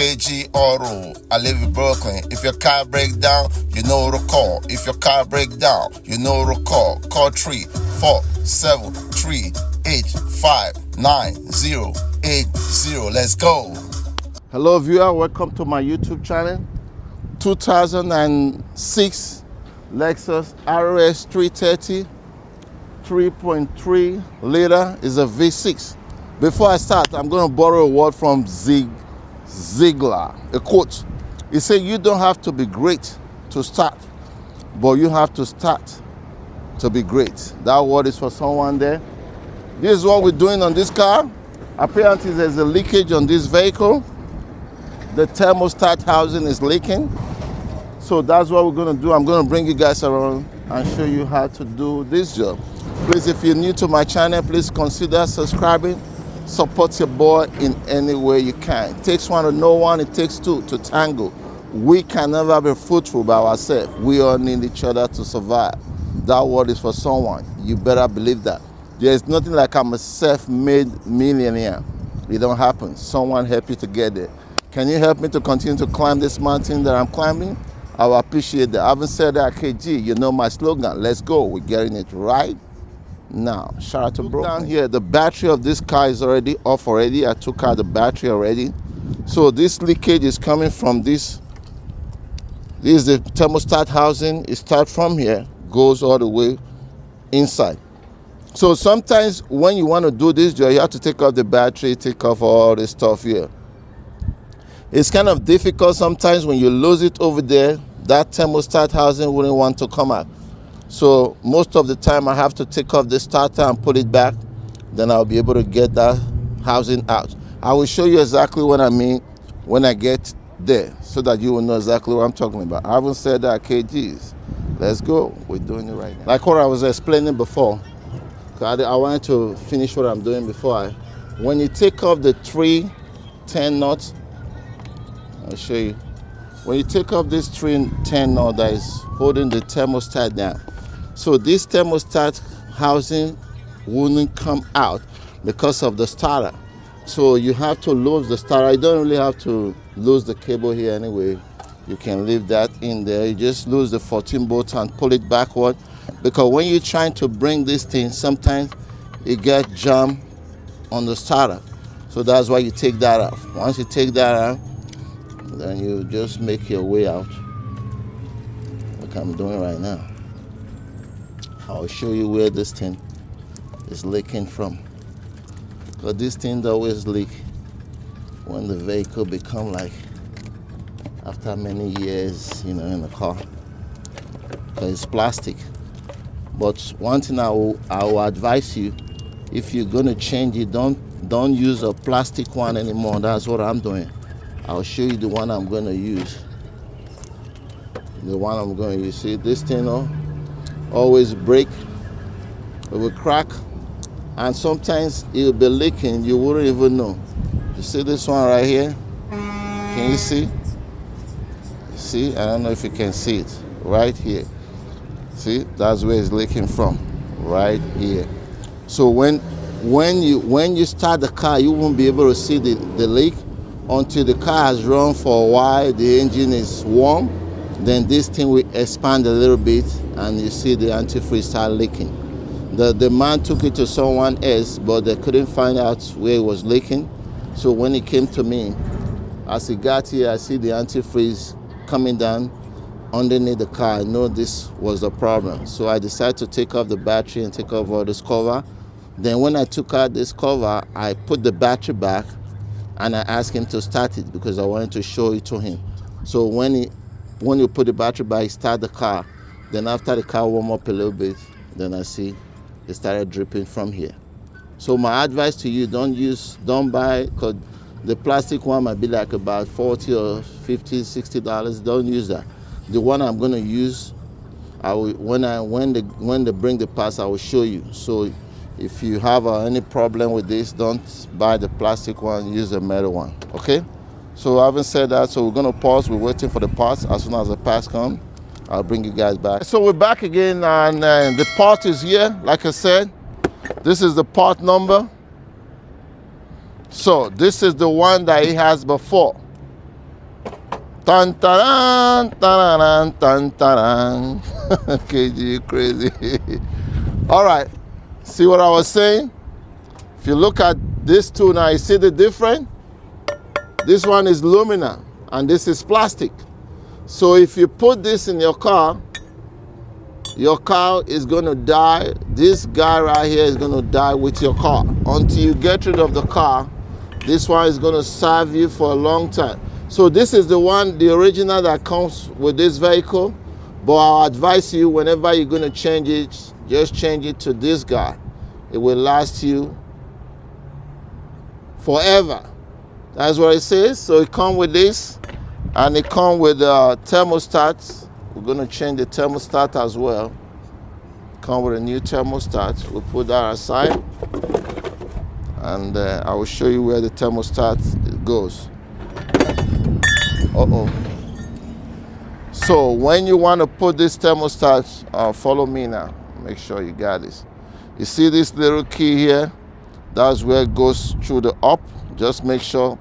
KG Auto. I live in Brooklyn. If your car breaks down, you know to call. If your car breaks down, you know to call. Call 347-385-9080. Let's go. Hello viewer, welcome to my YouTube channel. 2006 Lexus RS 330 3.3 liter is a V6. Before I start, I'm going to borrow a word from Ziegler, a quote. He said, you don't have to be great to start, but you have to start to be great. That word is for someone there. This is what we're doing on this car. Apparently there's a leakage on this vehicle. The thermostat housing is leaking. So that's what we're going to do. I'm going to bring you guys around and show you how to do this job. Please, if you're new to my channel, please consider subscribing. Support your boy in any way you can. It takes one to know one, it takes two to tango. We can never be fruitful by ourselves. We all need each other to survive. That word is for someone. You better believe that. There's nothing like I'm a self-made millionaire. It don't happen. Someone help you to get there. Can you help me to continue to climb this mountain that I'm climbing? I will appreciate that. I haven't said that, KG. You know my slogan. Let's go. We're getting it right now. Shout out to bro. Down here, the battery of this car is already off already. I took out the battery already. So this leakage is coming from this. This is the thermostat housing. It starts from here, goes all the way inside. So sometimes when you want to do this job, you have to take off the battery, take off all this stuff here. It's kind of difficult sometimes when you lose it over there. That thermostat housing wouldn't want to come out. So most of the time I have to take off the starter and put it back. Then I'll be able to get that housing out. I will show you exactly what I mean when I get there so that you will know exactly what I'm talking about. I haven't said that, KGs. Let's go. We're doing it right now. Like what I was explaining before. I wanted to finish what I'm doing before. When you take off the 310 nuts, I'll show you. When you take off this 310 knot that is holding the thermostat down, so this thermostat housing wouldn't come out because of the starter. So you have to lose the starter. You don't really have to lose the cable here anyway. You can leave that in there. You just lose the 14 bolts and pull it backward. Because when you're trying to bring this thing, sometimes it gets jammed on the starter. So that's why you take that off. Once you take that out, then you just make your way out, like I'm doing right now. I'll show you where this thing is leaking from. Because this thing always leak when the vehicle become like after many years, you know, in the car. Because it's plastic. But one thing I will advise you, if you're gonna change it, don't use a plastic one anymore. That's what I'm doing. I'll show you the one I'm going to use. The one I'm going to use. See, this thing always break. It will crack. And sometimes it will be leaking. You wouldn't even know. You see this one right here? Can you see? See? I don't know if you can see it. Right here. See? That's where it's leaking from. Right here. So when you start the car, you won't be able to see the leak. Until the car has run for a while, the engine is warm, then this thing will expand a little bit and you see the antifreeze start leaking. The man took it to someone else, but they couldn't find out where it was leaking. So when it came to me, as he got here, I see the antifreeze coming down underneath the car. I know this was the problem. So I decided to take off the battery and take off all this cover. Then when I took out this cover, I put the battery back and I asked him to start it because I wanted to show it to him. So when you put the battery back, start the car. Then after the car warm up a little bit, then I see it started dripping from here. So my advice to you, don't buy, because the plastic one might be like about $40 or $50, $60. Don't use that. The one I'm going to use, when they bring the parts, I will show you. So if you have any problem with this, don't buy the plastic one, use the metal one, okay? So having said that, so we're gonna pause. We're waiting for the parts. As soon as the parts come, I'll bring you guys back. So we're back again, and the part is here. Like I said, this is the part number. So this is the one that he has before. Tan taran, taran, tan taran. KG, you crazy. All right. See what I was saying? If you look at this two now, you see the difference? This one is aluminum and this is plastic. So if you put this in your car is going to die. This guy right here is going to die with your car. Until you get rid of the car, this one is going to serve you for a long time. So this is the one, the original that comes with this vehicle. But I'll advise you, whenever you're going to change it, just change it to this guy. It will last you forever. That's what it says. So it comes with this, and it comes with thermostat. We're going to change the thermostat as well. Come with a new thermostat. We'll put that aside, and I will show you where the thermostat goes. So when you want to put this thermostat, follow me now. Make sure you got this. You see this little key here? That's where it goes through the up. Just make sure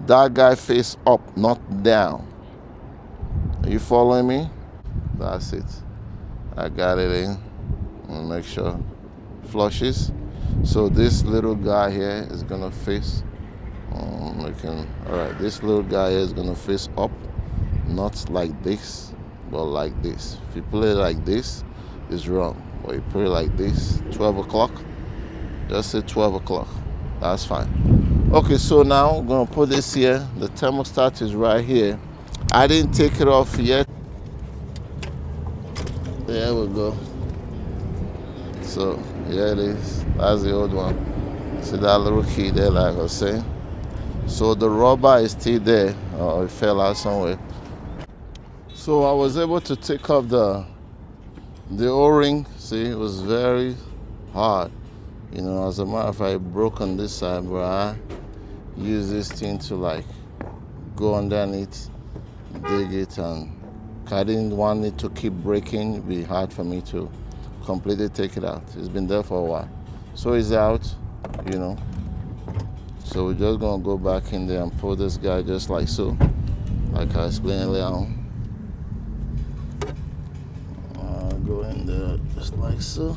that guy face up, not down. Are you following me? That's it. I got it in. And make sure flushes. So this little guy here is gonna face. All right, this little guy here is gonna face up, not like this, but like this. If you put it like this, it's wrong. But you put it like this, 12 o'clock. Just say 12 o'clock. That's fine. Okay, so now I'm gonna put this here. The thermostat is right here. I didn't take it off yet. There we go. So here it is. That's the old one. See that little key there, like I was saying. So the rubber is still there. Oh, it fell out somewhere. So I was able to take off the O-ring. See, it was very hard. You know, as a matter of fact, it broke on this side, but I use this thing to like go underneath, dig it, and I didn't want it to keep breaking. It'd be hard for me to completely take it out. It's been there for a while. So it's out, you know. So we're just gonna go back in there and pull this guy just like so, like I explained earlier on. Go in there just like so.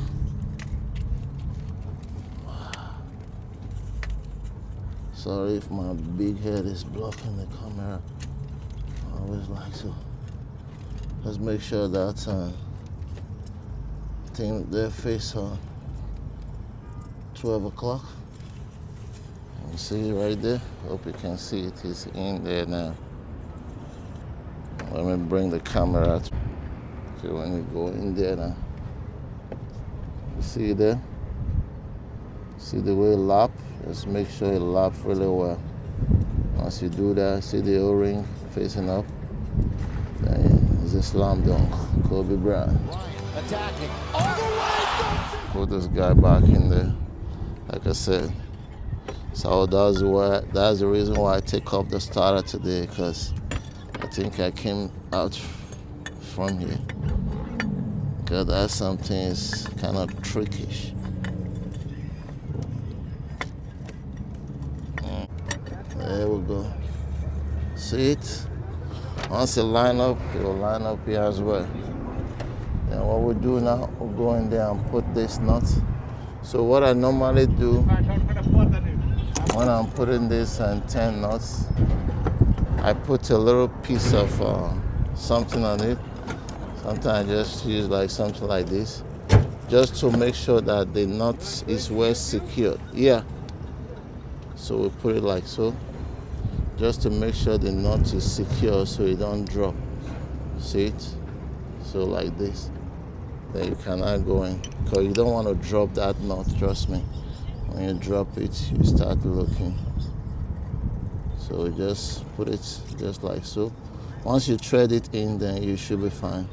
Sorry if my big head is blocking the camera. I always like to. Let's make sure that thing their face on 12 o'clock. You see it right there? Hope you can see it. It's in there now. Let me bring the camera out. Okay, when you go in there now, you see it there? See the way it lap? Just make sure it laps really well. Once you do that, see the O-ring facing up. Then it's a slam dunk. Kobe Bryant. Attacking. All the way. Put this guy back in there. Like I said. So that's the reason why I take off the starter today, because I think I came out from here. Because that something is kind of trickish. There we go. See it? Once it line up, it will line up here as well. And what we do now, we'll go in there and put this nut. So what I normally do when I'm putting this and 10 nuts, I put a little piece of something on it. Sometimes I just use like something like this, just to make sure that the nut is well secured. Yeah. So we put it like so, just to make sure the nut is secure so it don't drop. See it? So like this. Then you cannot go in, because you don't want to drop that nut, trust me. When you drop it, you start looking. So we just put it just like so. Once you thread it in, then you should be fine.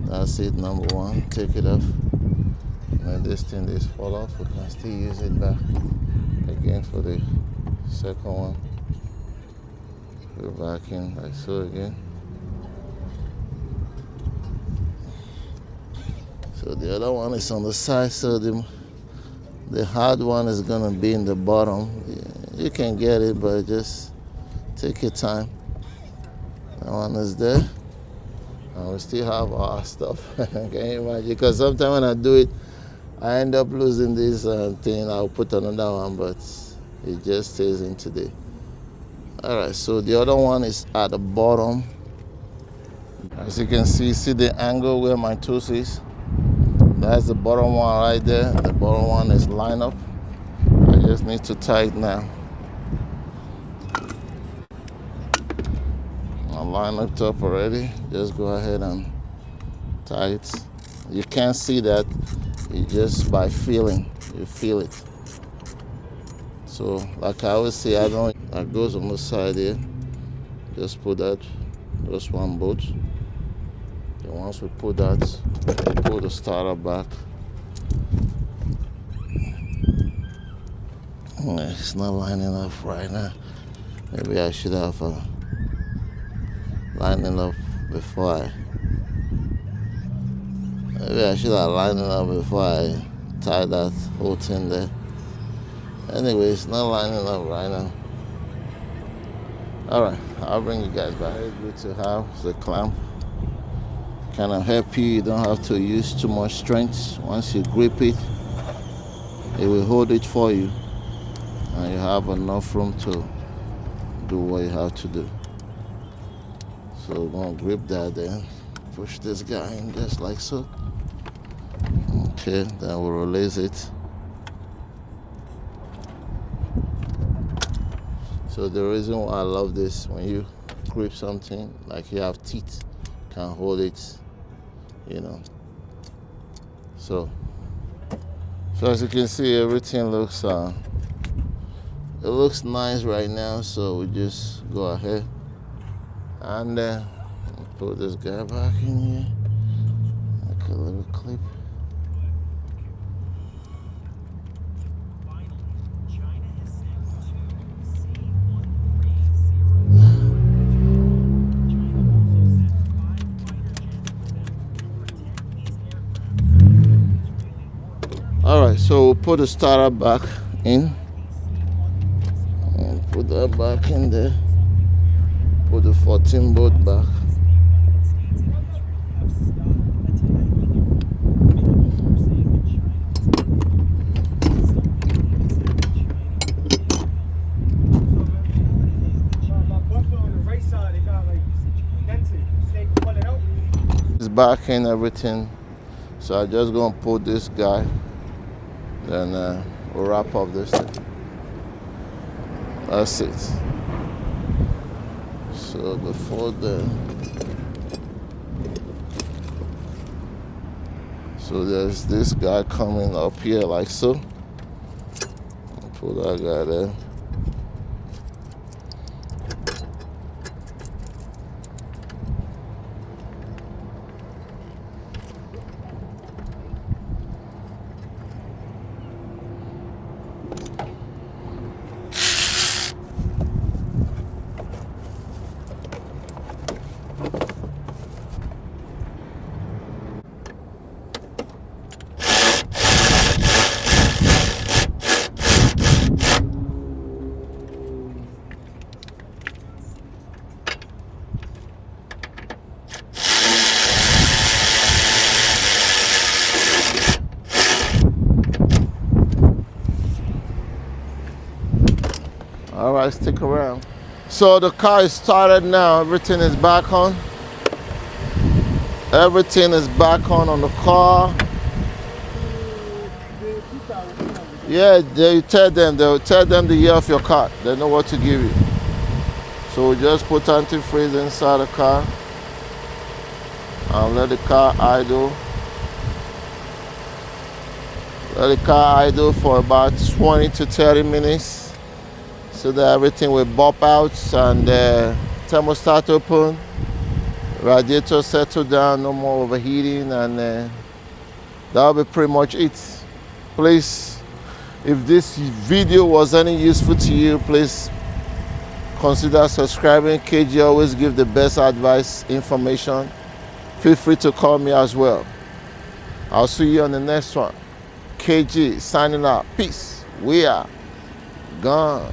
That's it, number one. Take it off. When this thing is fall off, we can still use it back again for the second one. Go back in like so again. So the other one is on the side, so the hard one is gonna be in the bottom. You can get it, but just take your time. That one is there. And we still have our stuff. Can you imagine? Because sometimes when I do it, I end up losing this thing. I'll put another one, but it just stays in today. Alright, so the other one is at the bottom. As you can see the angle where my tooth is. That's the bottom one right there. The bottom one is lined up. I just need to tie it now. I line it up already. Just go ahead and tie it. You can't see that. It's just by feeling. You feel it. So, like I always say, I don't. That goes on the side here. Just put that. Just one bolt. Then once we put that, we pull the starter back. It's not lining up right now. Maybe I should have lining up before I. Maybe I should have lined it up before I tie that whole thing there. Anyway, it's not lining up right now. Alright, I'll bring you guys back. Very good to have the clamp. Kind of help you. You don't have to use too much strength. Once you grip it, it will hold it for you. And you have enough room to do what you have to do. So we're going to grip that then. Push this guy in just like so. Okay, then we'll release it. So the reason why I love this, when you grip something, like you have teeth, can hold it, you know. So as you can see, everything looks it looks nice right now. So we just go ahead and put this guy back in here, like a little clip. Alright, so we'll put the starter back in. And put that back in there. Put the 14 bolt back. It's back in everything. So I'm just gonna put this guy. Then we'll wrap up this thing. That's it. So before so there's this guy coming up here like so. I'll put that guy there. All right, stick around. So the car is started now. Everything is back on. Everything is back on the car. Yeah, they'll tell them the year of your car. They know what to give you. So we just put antifreeze inside the car and let the car idle. Let the car idle for about 20 to 30 minutes. So that everything will bop out and the thermostat open, radiator settle down, no more overheating, and that'll be pretty much it. Please, if this video was any useful to you, please consider subscribing. KG always give the best advice, information. Feel free to call me as well. I'll see you on the next one. KG signing out. Peace. We are gone.